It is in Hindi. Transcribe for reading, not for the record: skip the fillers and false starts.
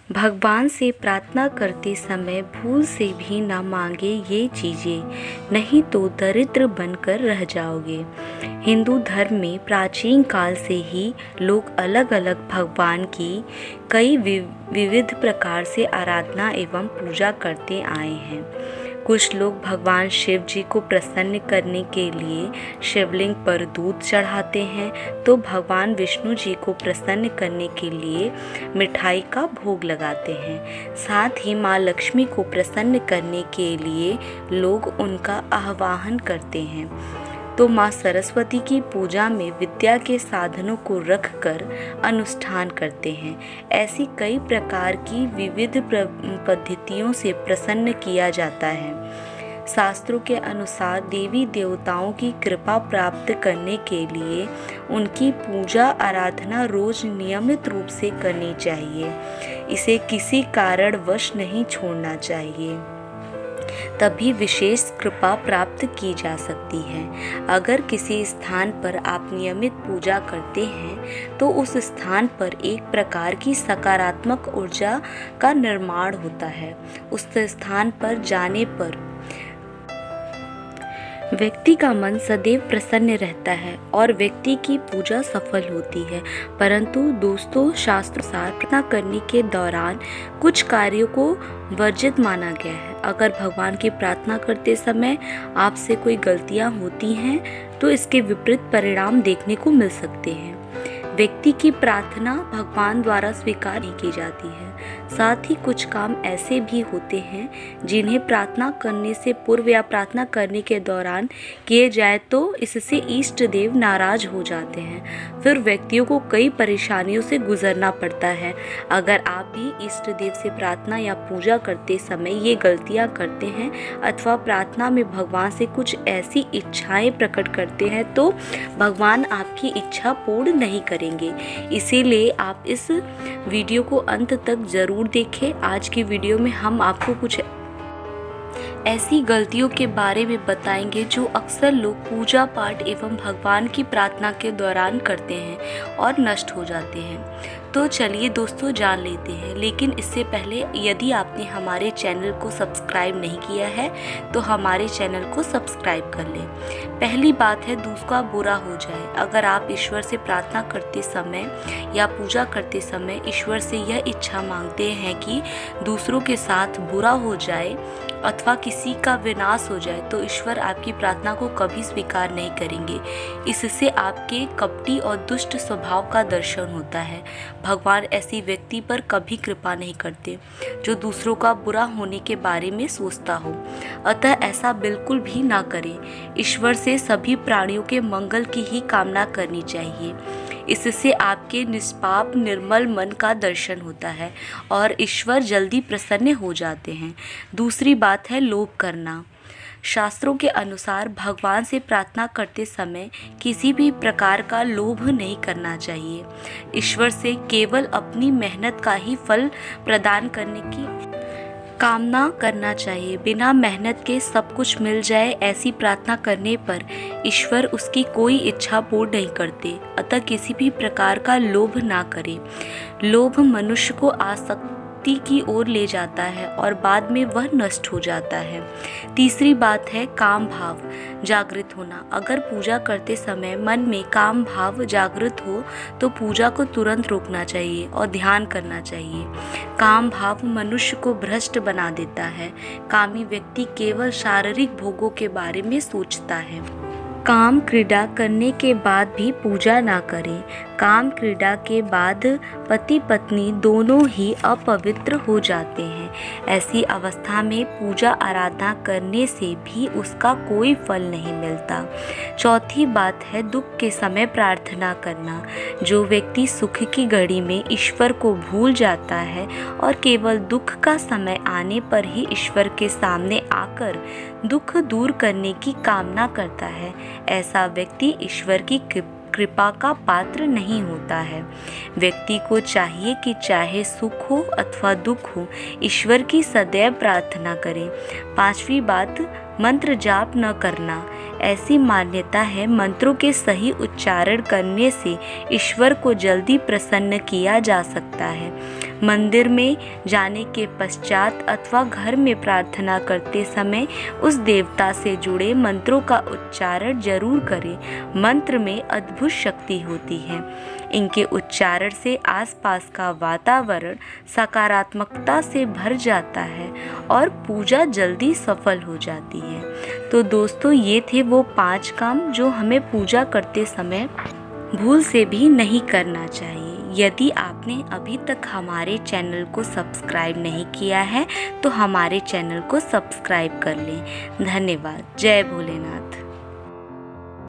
भगवान से प्रार्थना करते समय भूल से भी ना मांगे ये चीज़ें, नहीं तो दरिद्र बनकर रह जाओगे। हिंदू धर्म में प्राचीन काल से ही लोग अलग अलग भगवान की कई विविध प्रकार से आराधना एवं पूजा करते आए हैं। कुछ लोग भगवान शिव जी को प्रसन्न करने के लिए शिवलिंग पर दूध चढ़ाते हैं, तो भगवान विष्णु जी को प्रसन्न करने के लिए मिठाई का भोग लगाते हैं। साथ ही माँ लक्ष्मी को प्रसन्न करने के लिए लोग उनका आह्वान करते हैं। तो माँ सरस्वती की पूजा में विद्या के साधनों को रखकर अनुष्ठान करते हैं। ऐसी कई प्रकार की विविध पद्धतियों से प्रसन्न किया जाता है। शास्त्रों के अनुसार देवी देवताओं की कृपा प्राप्त करने के लिए उनकी पूजा आराधना रोज नियमित रूप से करनी चाहिए। इसे किसी कारणवश नहीं छोड़ना चाहिए, तभी विशेष कृपा प्राप्त की जा सकती है। अगर किसी स्थान पर आप नियमित पूजा करते हैं तो उस स्थान पर एक प्रकार की सकारात्मक ऊर्जा का निर्माण होता है। उस स्थान पर जाने पर व्यक्ति का मन सदैव प्रसन्न रहता है और व्यक्ति की पूजा सफल होती है। परंतु दोस्तों, शास्त्रों प्रार्थना करने के दौरान कुछ कार्यों को वर्जित माना गया है। अगर भगवान की प्रार्थना करते समय आपसे कोई गलतियां होती हैं तो इसके विपरीत परिणाम देखने को मिल सकते हैं। व्यक्ति की प्रार्थना भगवान द्वारा स्वीकार नहीं की जाती है। साथ ही कुछ काम ऐसे भी होते हैं जिन्हें प्रार्थना करने से पूर्व या प्रार्थना करने के दौरान किए जाए तो इससे इष्ट देव नाराज हो जाते हैं। फिर व्यक्तियों को कई परेशानियों से गुजरना पड़ता है। अगर आप भी इष्ट देव से प्रार्थना या पूजा करते समय ये गलतियां करते हैं अथवा प्रार्थना में भगवान से कुछ ऐसी इच्छाएं प्रकट करते हैं तो भगवान आपकी इच्छा पूर्ण नहीं करेंगे। इसीलिए आप इस वीडियो को अंत तक ज़रूर देखें। आज की वीडियो में हम आपको कुछ ऐसी गलतियों के बारे में बताएंगे जो अक्सर लोग पूजा पाठ एवं भगवान की प्रार्थना के दौरान करते हैं और नष्ट हो जाते हैं। तो चलिए दोस्तों, जान लेते हैं। लेकिन इससे पहले यदि आपने हमारे चैनल को सब्सक्राइब नहीं किया है तो हमारे चैनल को सब्सक्राइब कर लें। पहली बात है, दूसरा बुरा हो जाए। अगर आप ईश्वर से प्रार्थना करते समय या पूजा करते समय ईश्वर से यह इच्छा मांगते हैं कि दूसरों के साथ बुरा हो जाए अथवा किसी का विनाश हो जाए तो ईश्वर आपकी प्रार्थना को कभी स्वीकार नहीं करेंगे। इससे आपके कपटी और दुष्ट स्वभाव का दर्शन होता है। भगवान ऐसी व्यक्ति पर कभी कृपा नहीं करते जो दूसरों का बुरा होने के बारे में सोचता हो। अतः ऐसा बिल्कुल भी ना करें। ईश्वर से सभी प्राणियों के मंगल की ही कामना करनी चाहिए। इससे आपके निष्पाप निर्मल मन का दर्शन होता है और ईश्वर जल्दी प्रसन्न हो जाते हैं। दूसरी बात है लोभ करना। शास्त्रों के अनुसार भगवान से प्रार्थना करते समय किसी भी प्रकार का लोभ नहीं करना चाहिए। ईश्वर से केवल अपनी मेहनत का ही फल प्रदान करने की कामना करना चाहिए। बिना मेहनत के सब कुछ मिल जाए ऐसी प्रार्थना करने पर ईश्वर उसकी कोई इच्छा पूर्ण नहीं करते। अतः किसी भी प्रकार का लोभ ना करें। लोभ मनुष्य को आसक्ति की ओर ले जाता है और बाद में वह नष्ट हो जाता है। तीसरी बात है काम भाव जागृत होना। अगर पूजा करते समय मन में काम भाव जागृत हो तो पूजा को तुरंत रोकना चाहिए और ध्यान करना चाहिए। काम भाव मनुष्य को भ्रष्ट बना देता है। कामी व्यक्ति केवल शारीरिक भोगों के बारे में सोचता है। काम क्रीड़ा करने के बाद भी पूजा ना करें। काम क्रीड़ा के बाद पति पत्नी दोनों ही अपवित्र हो जाते हैं। ऐसी अवस्था में पूजा आराधना करने से भी उसका कोई फल नहीं मिलता। चौथी बात है दुख के समय प्रार्थना करना। जो व्यक्ति सुख की घड़ी में ईश्वर को भूल जाता है और केवल दुख का समय आने पर ही ईश्वर के सामने आकर दुख दूर करने की कामना करता है, ऐसा व्यक्ति ईश्वर की कृपा का पात्र नहीं होता है। व्यक्ति को चाहिए कि चाहे सुख हो अथवा दुख हो, ईश्वर की सदैव प्रार्थना करें। पांचवी बात, मंत्र जाप न करना। ऐसी मान्यता है मंत्रों के सही उच्चारण करने से ईश्वर को जल्दी प्रसन्न किया जा सकता है। मंदिर में जाने के पश्चात अथवा घर में प्रार्थना करते समय उस देवता से जुड़े मंत्रों का उच्चारण जरूर करें। मंत्र में अद्भुत शक्ति होती है। इनके उच्चारण से आसपास का वातावरण सकारात्मकता से भर जाता है और पूजा जल्दी सफल हो जाती है। तो दोस्तों, ये थे वो 5 काम जो हमें पूजा करते समय भूल से भी नहीं करना चाहिए। यदि आपने अभी तक हमारे चैनल को सब्सक्राइब नहीं किया है तो हमारे चैनल को सब्सक्राइब कर लें। धन्यवाद। जय भोलेनाथ।